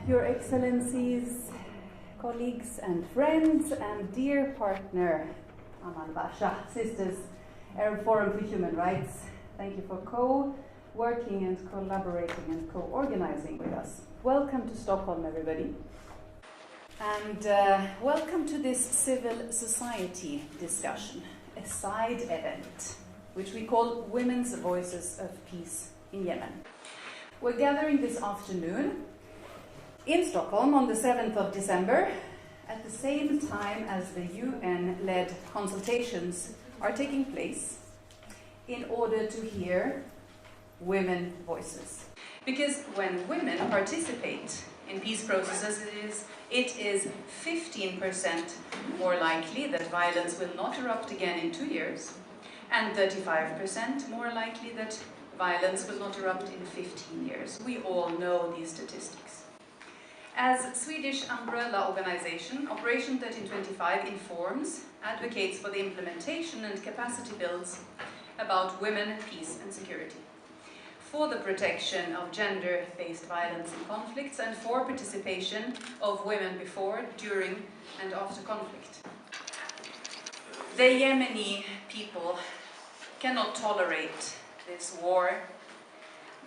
Your Excellencies, colleagues and friends, and dear partner, Amal Basha, Sisters, Arab Forum for Human Rights, thank you for co-working and collaborating and co-organizing with us. Welcome to Stockholm, everybody. And welcome to this civil society discussion, a side event, which we call Women's Voices of Peace in Yemen. We're gathering this afternoon in Stockholm on the 7th of December, at the same time as the UN-led consultations are taking place in order to hear women voices. Because when women participate in peace processes, it is 15% more likely that violence will not erupt again in 2 years, and 35% more likely that violence will not erupt in 15 years. We all know these statistics. As Swedish umbrella organization, Operation 1325 informs, advocates for the implementation and capacity builds about women, peace and security, for the protection of gender-based violence in conflicts, and for participation of women before, during and after conflict. The Yemeni people cannot tolerate this war,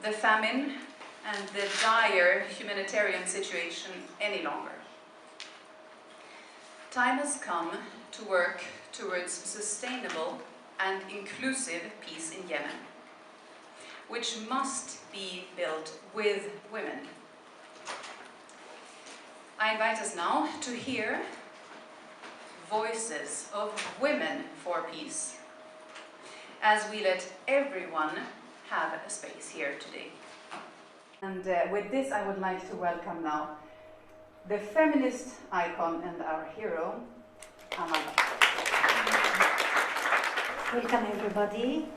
the famine and the dire humanitarian situation any longer. Time has come to work towards sustainable and inclusive peace in Yemen, which must be built with women. I invite us now to hear voices of women for peace, as we let everyone have a space here today. And with this, I would like to welcome now the feminist icon and our hero, Amal. Welcome, everybody.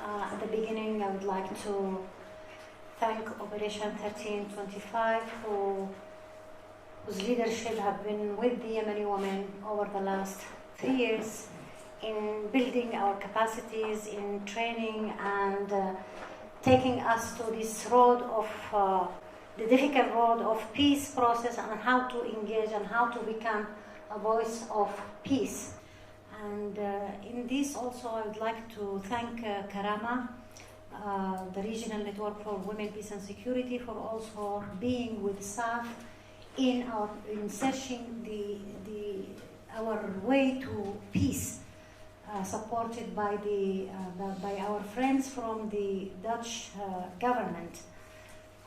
At the beginning, I would like to thank Operation 1325, whose leadership have been with the Yemeni women over the last 3 years in building our capacities, in training, and taking us to this road of the difficult road of peace process, and how to engage and how to become a voice of peace. And in this also, I would like to thank Karama, the Regional Network for Women, Peace and Security, for also being with SAF in searching our way to peace, supported by by our friends from the Dutch government.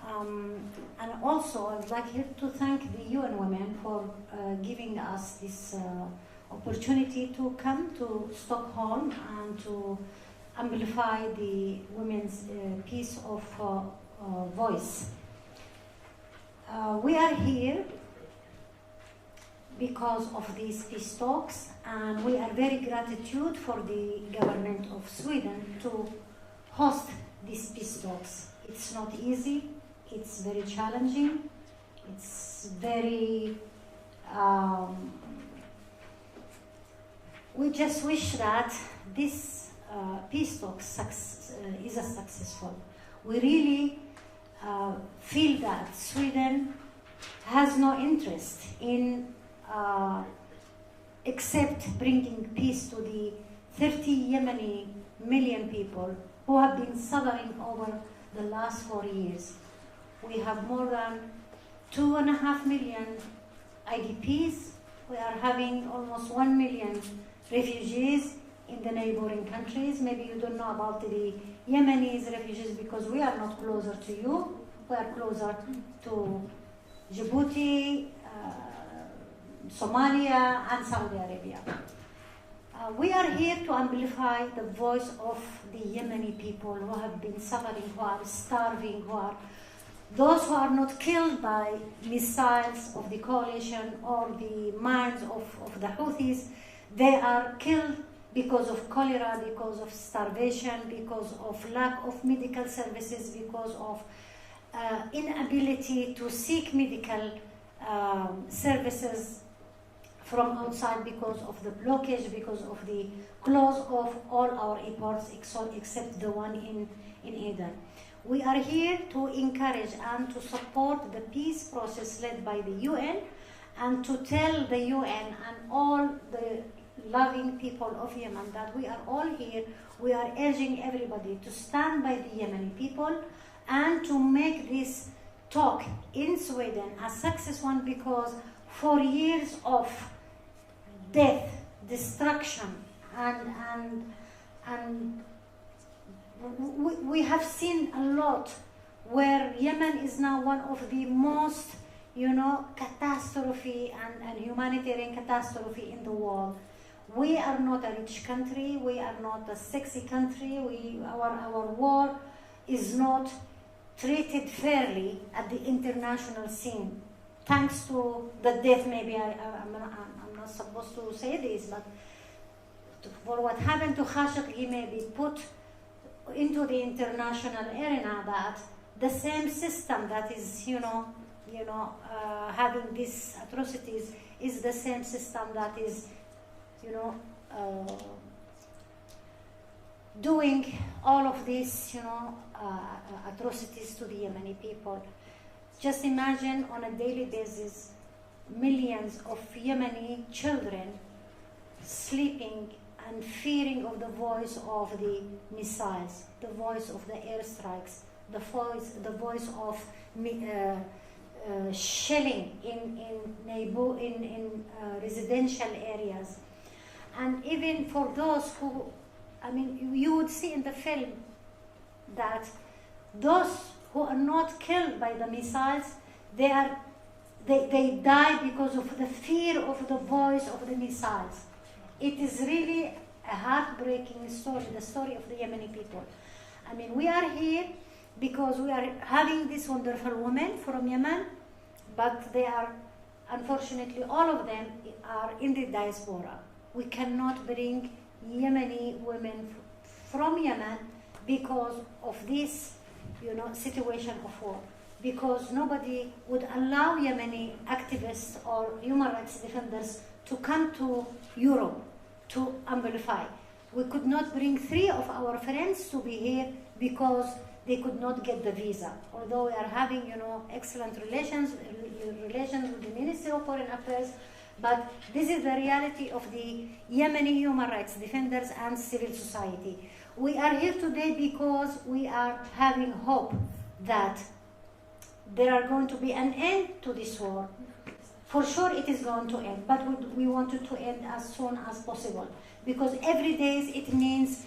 And also, I would like here to thank the UN Women for giving us this opportunity to come to Stockholm and to amplify the women's piece of voice. We are here because of these peace talks, and we are very gratitude for the government of Sweden to host these peace talks. It's not easy, it's very challenging, it's very we just wish that this peace talk is successful. We really feel that Sweden has no interest in except bringing peace to the 30 Yemeni million people who have been suffering over the last 4 years. We have more than 2.5 million IDPs. We are having almost 1 million refugees in the neighboring countries. Maybe you don't know about the Yemenis refugees because we are not closer to you. We are closer to Djibouti, Somalia and Saudi Arabia. We are here to amplify the voice of the Yemeni people who have been suffering, who are starving, those who are not killed by missiles of the coalition or the mines of the Houthis. They are killed because of cholera, because of starvation, because of lack of medical services, because of inability to seek medical services from outside, because of the blockage, because of the close of all our airports except the one in Aden. We are here to encourage and to support the peace process led by the UN, and to tell the UN and all the loving people of Yemen that we are all here. We are urging everybody to stand by the Yemeni people and to make this talk in Sweden a success one, because for years of death, destruction, and we have seen a lot where Yemen is now one of the most, catastrophe and humanitarian catastrophe in the world. We are not a rich country, we are not a sexy country, our war is not treated fairly at the international scene. Thanks to the death, maybe I'm not supposed to say this, but for what happened to Khashoggi may be put into the international arena, that the same system that is, having these atrocities is the same system that is, doing all of these, atrocities to the Yemeni people. Just imagine on a daily basis, millions of Yemeni children sleeping and fearing of the voice of the missiles, the voice of the airstrikes, the voice of shelling in residential areas. And even for those who, you would see in the film that those who are not killed by the missiles, they die because of the fear of the voice of the missiles. It is really a heartbreaking story, the story of the Yemeni people. We are here because we are having these wonderful women from Yemen, but they are, unfortunately, all of them are in the diaspora. We cannot bring Yemeni women from Yemen because of this, situation of war. Because nobody would allow Yemeni activists or human rights defenders to come to Europe to amplify. We could not bring 3 of our friends to be here because they could not get the visa. Although we are having, excellent relations with the Ministry of Foreign Affairs, but this is the reality of the Yemeni human rights defenders and civil society. We are here today because we are having hope that there are going to be an end to this war. For sure it is going to end, but we want it to end as soon as possible, because every day it means,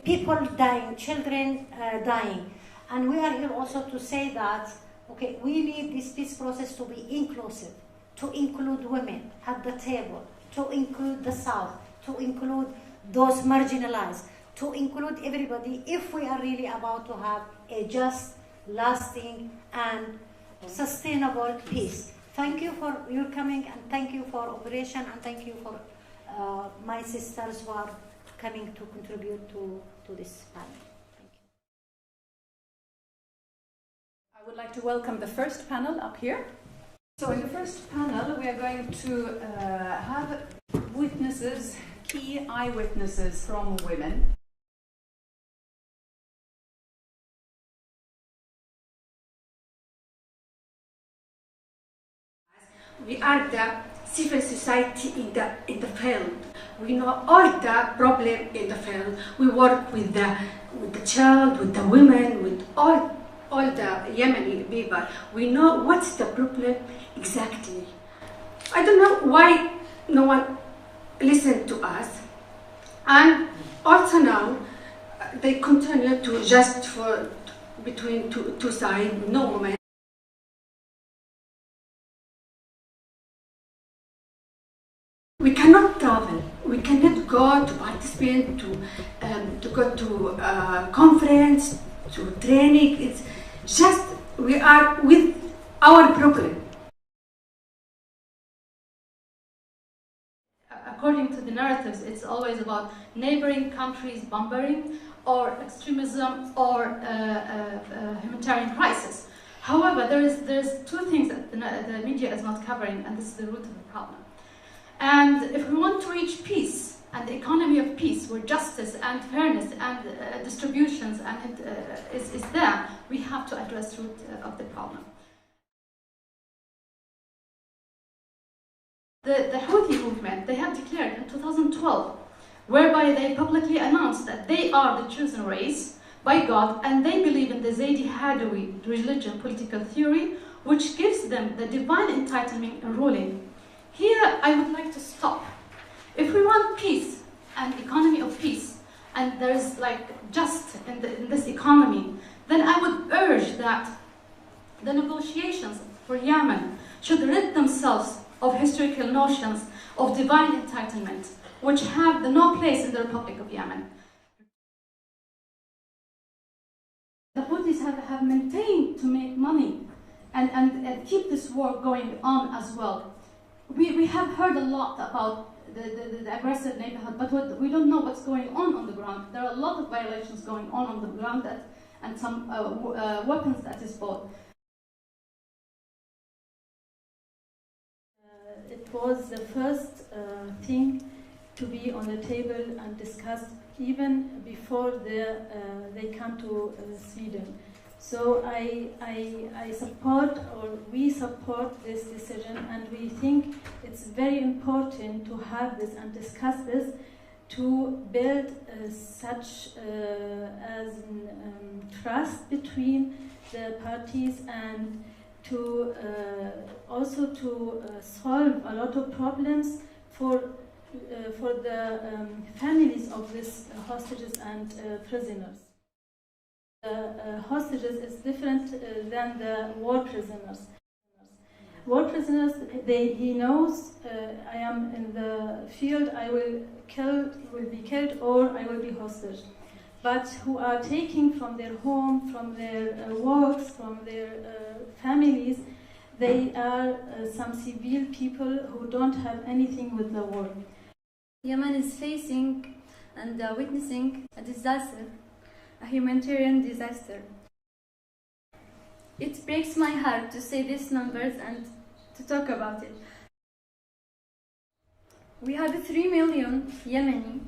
people dying, children dying. And we are here also to say that, okay, we need this peace process to be inclusive, to include women at the table, to include the South, to include those marginalized, to include everybody, if we are really about to have a just, lasting, and sustainable peace. Thank you for your coming, and thank you for Operation, and thank you for my sisters who are coming to contribute to this panel. Thank you. I would like to welcome the first panel up here. So in the first panel, we are going to have witnesses, key eyewitnesses from women. We are the civil society in the field. We know all the problem in the field. We work with the child, with the women, with all the Yemeni people. We know what's the problem exactly. I don't know why no one listened to us. And also now they continue to just for between two sides, no women. We cannot travel. We cannot go to participate, to go to conference, to training. It's just we are with our problem. According to the narratives, it's always about neighboring countries bombarding, or extremism, or humanitarian crisis. However, there's 2 things that the media is not covering, and this is the root of the problem. And if we want to reach peace, and the economy of peace, where justice and fairness and distributions and is there, we have to address the root of the problem. The Houthi movement, they have declared in 2012, whereby they publicly announced that they are the chosen race by God, and they believe in the Zaydi Hadawi religion political theory, which gives them the divine entitlement and ruling. Here, I would like to stop. If we want peace and economy of peace, and there's like just in this economy, then I would urge that the negotiations for Yemen should rid themselves of historical notions of divine entitlement, which have no place in the Republic of Yemen. The Houthis have maintained to make money and keep this war going on as well. We have heard a lot about the aggressive neighborhood, but we don't know what's going on the ground. There are a lot of violations going on the ground and some weapons that is bought. It was the first thing to be on the table and discussed even before they come to Sweden. So I support, or we support this decision, and we think it's very important to have this and discuss this to build such as trust between the parties, and to also to solve a lot of problems for the families of these hostages and prisoners. The hostages is different than the war prisoners. War prisoners, he knows I am in the field, I will be killed, or I will be hostage. But who are taking from their home, from their works, from their families, they are some civil people who don't have anything with the war. Yemen is facing and witnessing a disaster, a humanitarian disaster. It breaks my heart to say these numbers and to talk about it. We have 3 million Yemeni.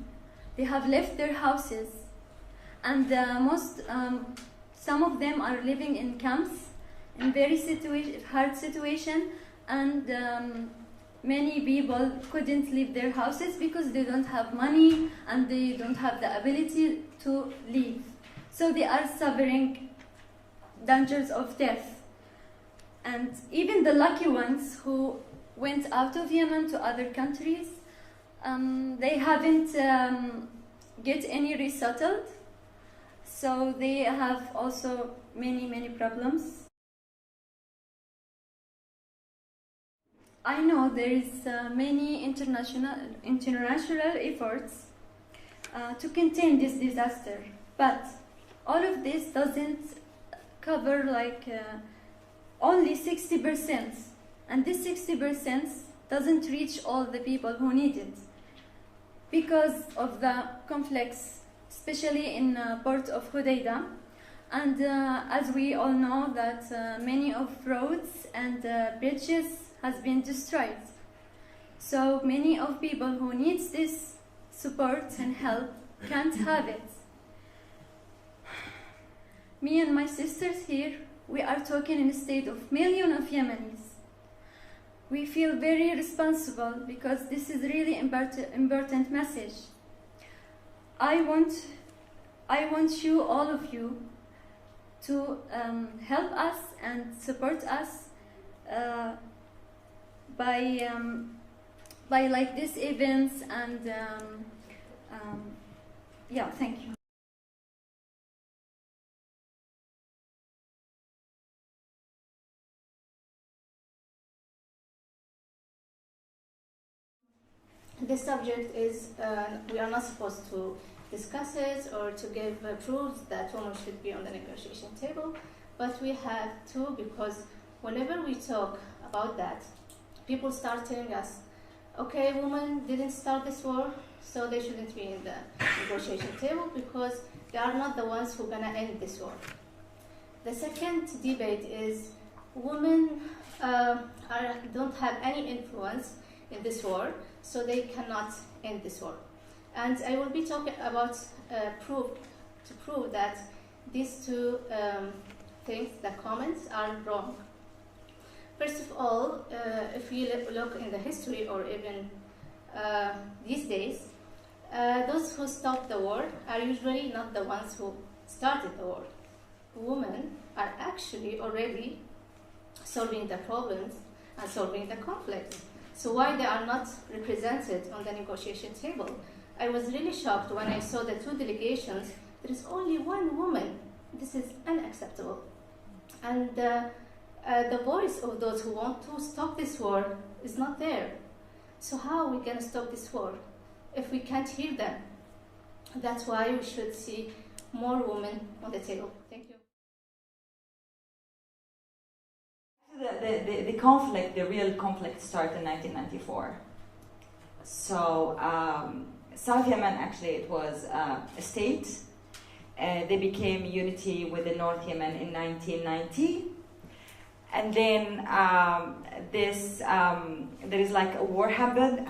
They have left their houses, and some of them are living in camps in very hard situation, and many people couldn't leave their houses because they don't have money and they don't have the ability to leave. So they are suffering dangers of death. And even the lucky ones who went out of Yemen to other countries, they haven't get any resettled. So they have also many problems. I know there is many international efforts to contain this disaster, but all of this doesn't cover like only 60%, and this 60% doesn't reach all the people who need it because of the conflicts, especially in port of Hodeidah. And as we all know that many of roads and bridges has been destroyed. So many of people who needs this support and help can't have it. Me and my sisters here, we are talking in a state of millions of Yemenis. We feel very responsible because this is really important message. I want you, all of you, to help us and support us by like these events, and yeah, thank you. This subject is, we are not supposed to discuss it or to give proofs that women should be on the negotiation table, but we have to, because whenever we talk about that, people start telling us, okay, women didn't start this war, so they shouldn't be in the negotiation table because they are not the ones who are going to end this war. The second debate is women don't have any influence in this war, so they cannot end this war. And I will be talking about to prove that these two things, the comments, are wrong. First of all, if you look in the history or even these days, those who stopped the war are usually not the ones who started the war. Women are actually already solving the problems and solving the conflict. So why they are not represented on the negotiation table? I was really shocked when I saw the two delegations. There is only one woman. This is unacceptable. And the voice of those who want to stop this war is not there. So how are we going to stop this war if we can't hear them? That's why we should see more women on the table. Thank you. The conflict, the real conflict, started in 1994. So South Yemen, actually, it was a state. They became unity with the North Yemen in 1990. And then there is like a war happened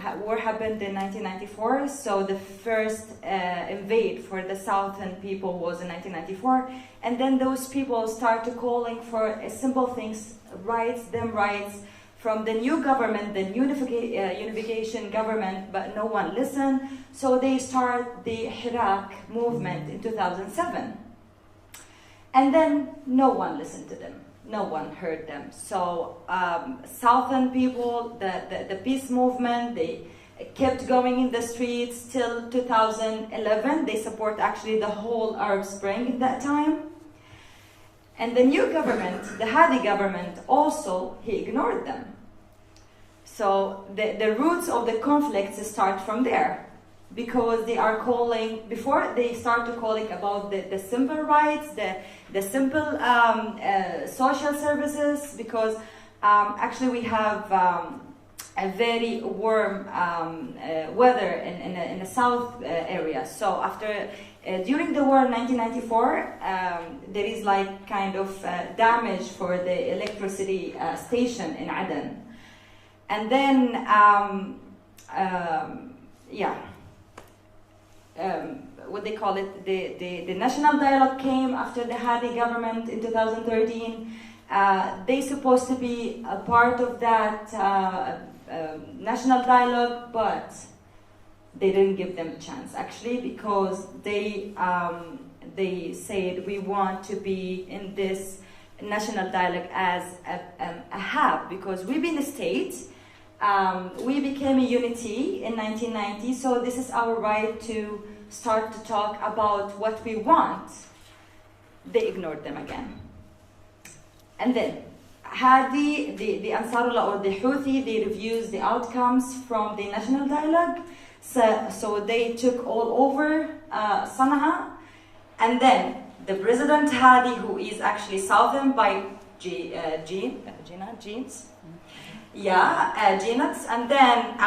in 1994. So the first invade for the southern people was in 1994. And then those people started calling for simple things, rights from the new government, the unification government, but no one listened. So they start the Hirak movement in 2007. And then no one listened to them. No one heard them. So southern people, the peace movement, they kept going in the streets till 2011. They support actually the whole Arab Spring at that time. And the new government, the Hadi government, also, he ignored them. So the roots of the conflicts start from there, because they are calling, before they start to calling about the simple rights, the simple social services, because actually we have a very warm weather in the south area. So after during the war in 1994, there is like kind of damage for the electricity station in Aden. And then, what they call it, the national dialogue came after the Hadi government in 2013. They supposed to be a part of that national dialogue, but they didn't give them a chance, actually, because they said we want to be in this national dialogue as a hub, because we've been a state. We became a unity in 1990, so this is our right to start to talk about what we want. They ignored them again. And then Hadi, the Ansarullah or the Houthi, they refused the outcomes from the national dialogue. So they took all over Sana'a. And then the President Hadi, who is actually southern by genes. Yeah, genets. And then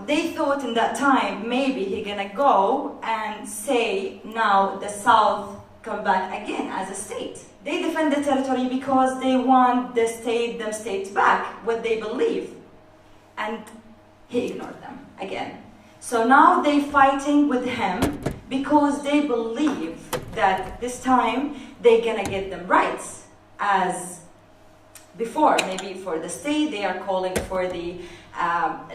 they thought in that time maybe he's gonna go and say now the South come back again as a state. They defend the territory because they want them states back, what they believe. And he ignored them again. So now they're fighting with him because they believe that this time they're gonna get them rights as before. Maybe for the state, they are calling for the,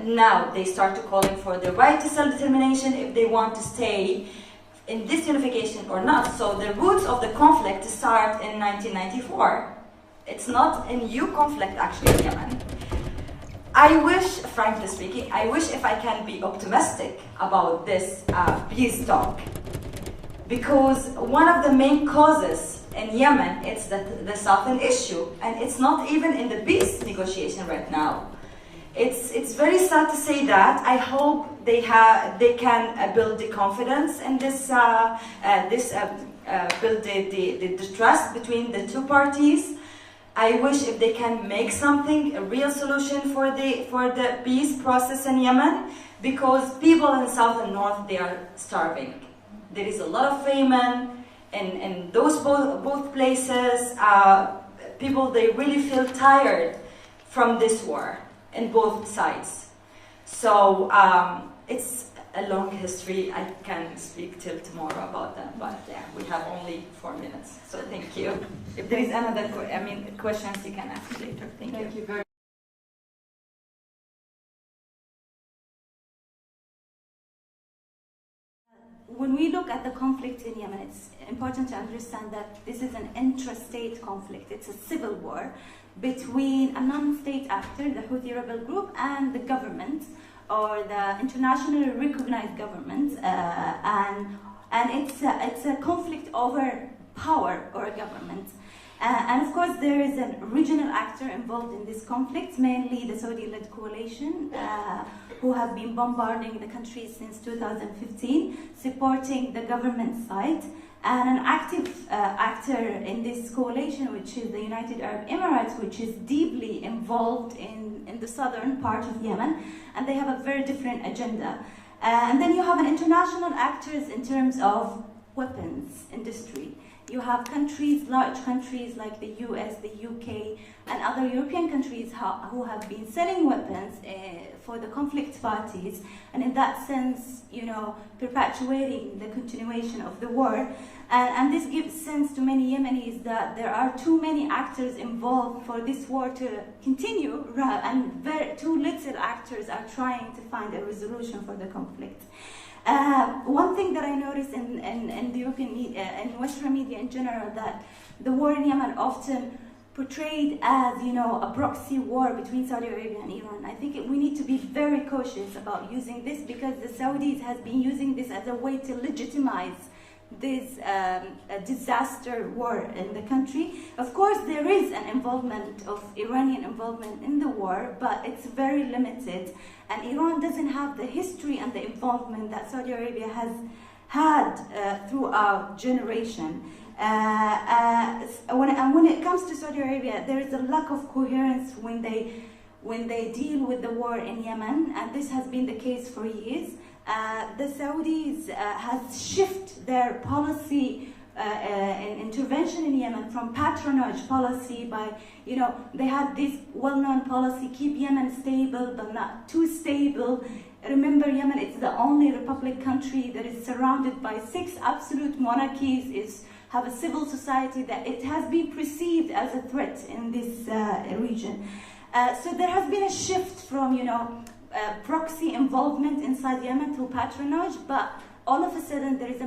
now they start to calling for the right to self-determination if they want to stay in this unification or not. So the roots of the conflict start in 1994. It's not a new conflict actually in Yemen. I wish, frankly speaking, I wish if I can be optimistic about this peace talk, because one of the main causes in Yemen, it's the southern issue, and it's not even in the peace negotiation right now. It's very sad to say that. I hope they can build the confidence in this, build the trust between the two parties. I wish if they can make something, a real solution for the peace process in Yemen, because people in south and north, they are starving. There is a lot of famine in those both places. People, they really feel tired from this war in both sides. So it's a long history. I can speak till tomorrow about that, but yeah, we have only 4 minutes, so thank you. If there is another, questions you can ask later. Thank you very much. When we look at the conflict in Yemen, it's important to understand that this is an intrastate conflict. It's a civil war between a non-state actor, the Houthi rebel group, and the government, or the internationally recognized government, and it's a conflict over power or a government. And of course, there is a regional actor involved in this conflict, mainly the Saudi-led coalition, who have been bombarding the country since 2015, supporting the government side. And an active actor in this coalition, which is the United Arab Emirates, which is deeply involved in the southern part of Yemen, and they have a very different agenda. And then you have an international actors in terms of weapons industry. You have countries, large countries like the US, the UK, and other European countries who have been selling weapons for the conflict parties, and in that sense, perpetuating the continuation of the war. And this gives sense to many Yemenis that there are too many actors involved for this war to continue, and too little actors are trying to find a resolution for the conflict. One thing that I noticed in the European media, in Western media in general, that the war in Yemen often portrayed as, a proxy war between Saudi Arabia and Iran. I think we need to be very cautious about using this, because the Saudis has been using this as a way to legitimize this disaster war in the country. Of course, there is an involvement of Iranian involvement in the war, but it's very limited. And Iran doesn't have the history and the involvement that Saudi Arabia has had throughout generation. When it comes to Saudi Arabia, there is a lack of coherence when they deal with the war in Yemen, and this has been the case for years. The Saudis has shifted their policy in intervention in Yemen from patronage policy by, they had this well-known policy, keep Yemen stable but not too stable. Remember, Yemen is the only republic country that is surrounded by 6 absolute monarchies, have a civil society, that it has been perceived as a threat in this region. So there has been a shift from, proxy involvement inside Yemen through patronage, but all of a sudden there is a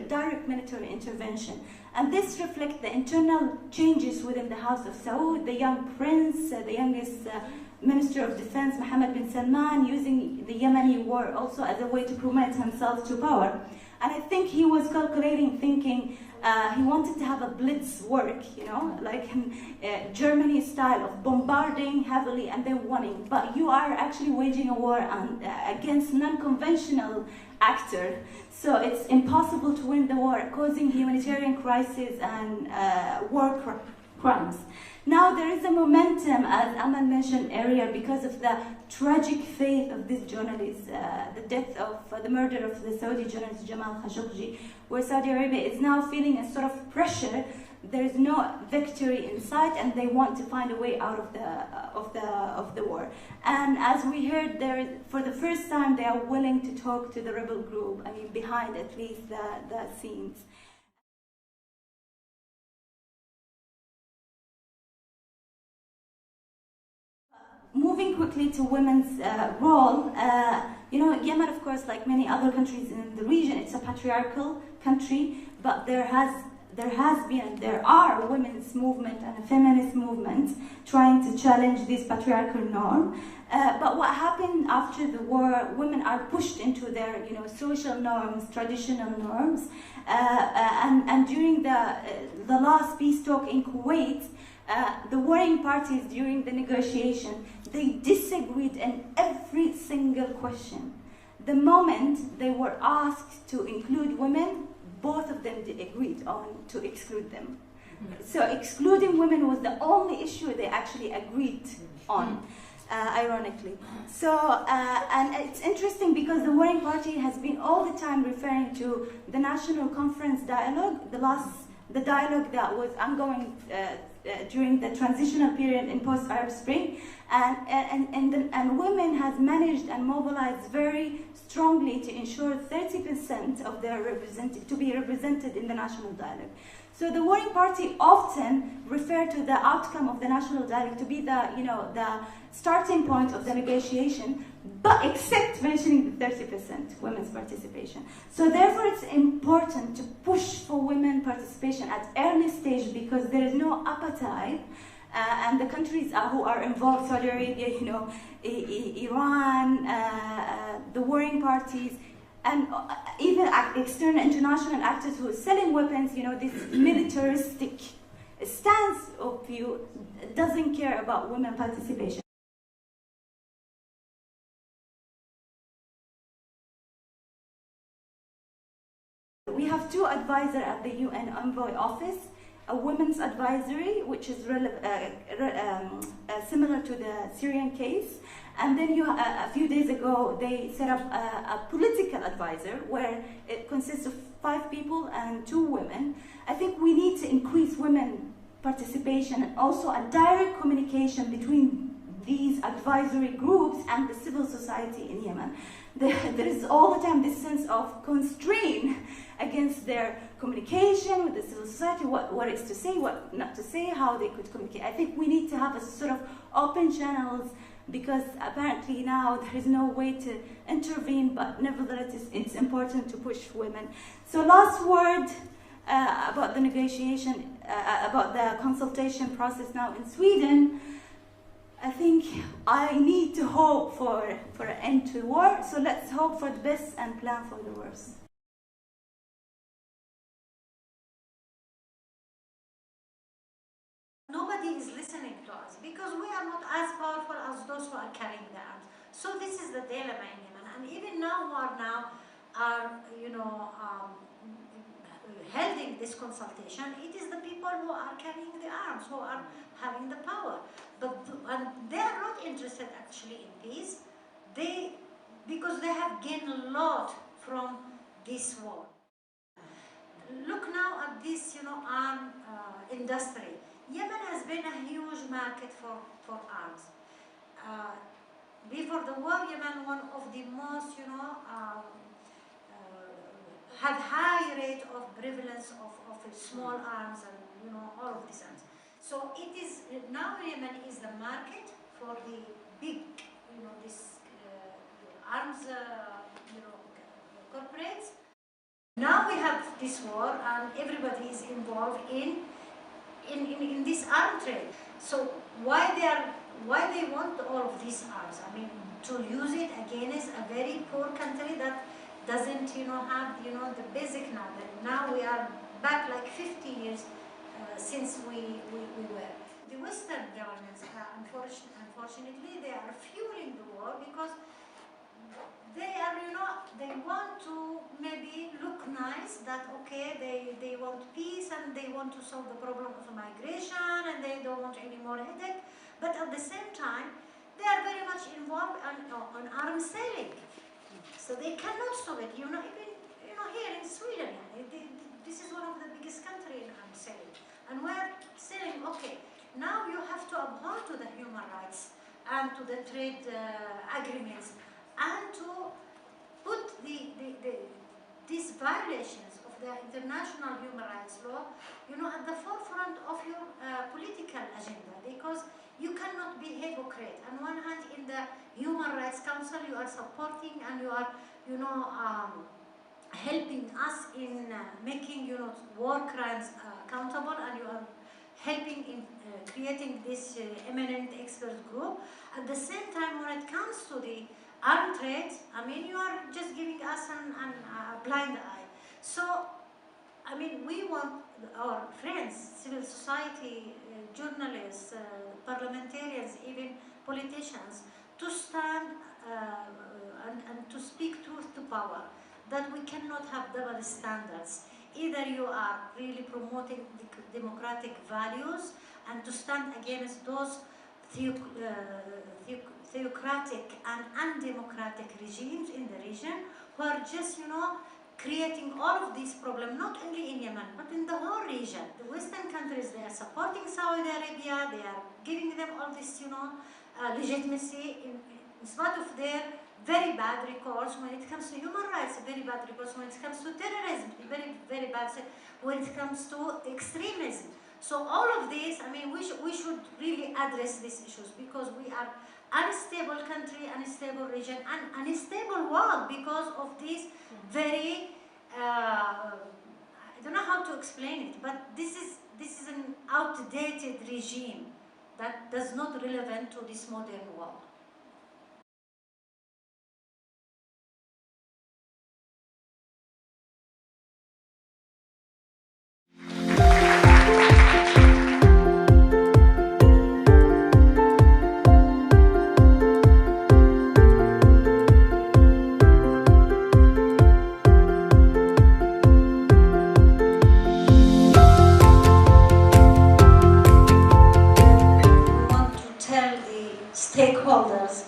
direct military intervention. And this reflects the internal changes within the House of Saud, the young prince, the youngest Minister of Defense, Mohammed bin Salman, using the Yemeni war also as a way to promote himself to power. And I think he was calculating, thinking, he wanted to have a blitz work, like Germany style of bombarding heavily and then winning. But you are actually waging a war against non-conventional actor. So it's impossible to win the war, causing humanitarian crisis and war crimes. Now there is a momentum, as Aman mentioned earlier, because of the tragic fate of this journalist, the death of the murder of the Saudi journalist Jamal Khashoggi, where Saudi Arabia is now feeling a sort of pressure. There is no victory in sight, and they want to find a way out of the war. And as we heard, for the first time, they are willing to talk to the rebel group. Behind at least the scenes. Moving quickly to women's role, Yemen, of course, like many other countries in the region, it's a patriarchal country, but there are women's movement and a feminist movement trying to challenge this patriarchal norm. But what happened after the war, women are pushed into their social norms, traditional norms, and during the last peace talk in Kuwait, the warring parties during the negotiation, they disagreed in every single question. The moment they were asked to include women, both of them agreed on to exclude them. So excluding women was the only issue they actually agreed on, ironically. So, and it's interesting because the warring party has been all the time referring to the National Conference dialogue, the dialogue that was ongoing during the transitional period in post-Arab Spring, and women has managed and mobilized very strongly to ensure 30% of their to be represented in the national dialogue. So the warring party often refer to the outcome of the national dialogue to be the starting point of the negotiation, but except mentioning the 30% women's participation. So therefore it's important to push for women participation at early stage, because there is no appetite, and the countries who are involved, Saudi Arabia, Iran, the warring parties, and even external international actors who are selling weapons, this militaristic stance of view doesn't care about women participation. We have two advisors at the UN Envoy Office, a women's advisory, which is similar to the Syrian case, and then a few days ago they set up a political advisor where it consists of 5 people and 2 women. I think we need to increase women participation and also a direct communication between these advisory groups and the civil society in Yemen. There is all the time this sense of constraint against their communication with the civil society, what is to say, what not to say, how they could communicate. I think we need to have a sort of open channels, because apparently now there is no way to intervene, but nevertheless it's important to push women. So last word about the negotiation, about the consultation process now in Sweden. I think I need to hope for an end to war, so let's hope for the best and plan for the worst. Nobody is listening to us because we are not as powerful as those who are carrying the arms. So this is the dilemma in Yemen, and even now who are holding this consultation, it is the people who are carrying the arms, who are having the power. And they are not interested actually in peace, because they have gained a lot from this war. Look now at this, arm industry. Yemen has been a huge market for arms. Before the war, Yemen one of the most, had high rate of prevalence of small arms and all of these arms. So it is now Yemen is the market for the big, this arms, corporates. Now we have this war, and everybody is involved in this arm trade. So why they want all of these arms? I mean, to use it against a very poor country that doesn't have the basic knowledge. Now we are back like 50 years since we were. The Western governments, unfortunately, they are fueling the war because they are, they want to maybe look nice, that okay, they want peace and they want to solve the problem of migration and they don't want any more headache, but at the same time, they are very much involved on arms selling. So they cannot stop it. Even here in Sweden, this is one of the biggest countries in arms selling, and we're saying, okay, now you have to adhere to the human rights and to the trade agreements, and to put these violations of the international human rights law, at the forefront of your political agenda, because you cannot be hypocrite. On one hand, in the Human Rights Council, you are supporting and you are, helping us in making, war crimes accountable, and you are helping in creating this eminent expert group. At the same time, when it comes to the arm trade, I mean, you are just giving us a blind eye. So, I mean, we want our friends, civil society, journalists, parliamentarians, even politicians, to stand and to speak truth to power, that we cannot have double standards. Either you are really promoting the democratic values and to stand against those theocratic and undemocratic regimes in the region who are just, creating all of these problems, not only in Yemen, but in the whole region. The Western countries, they are supporting Saudi Arabia, they are giving them all this, legitimacy in spite of their very bad records when it comes to human rights, very bad records when it comes to terrorism, very, very bad when it comes to extremism. So all of these, I mean, we should really address these issues because we are unstable country, unstable region, and unstable world because of this very, I don't know how to explain it, but this is an outdated regime that does not relevant to this modern world. Stakeholders,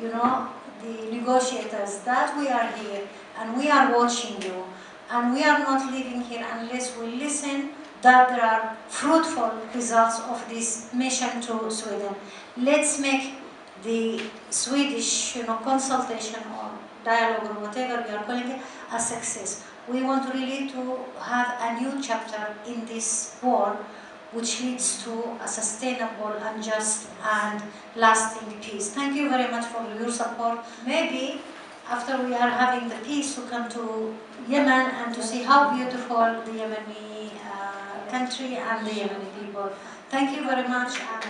the negotiators, that we are here and we are watching you, and we are not leaving here unless we listen that there are fruitful results of this mission to Sweden. Let's make the Swedish consultation or dialogue or whatever we are calling it a success. We want really to have a new chapter in this war which leads to a sustainable and just and lasting peace. Thank you very much for your support. Maybe after we are having the peace to come to Yemen and to see how beautiful the Yemeni country and the Yemeni people. Thank you very much. And,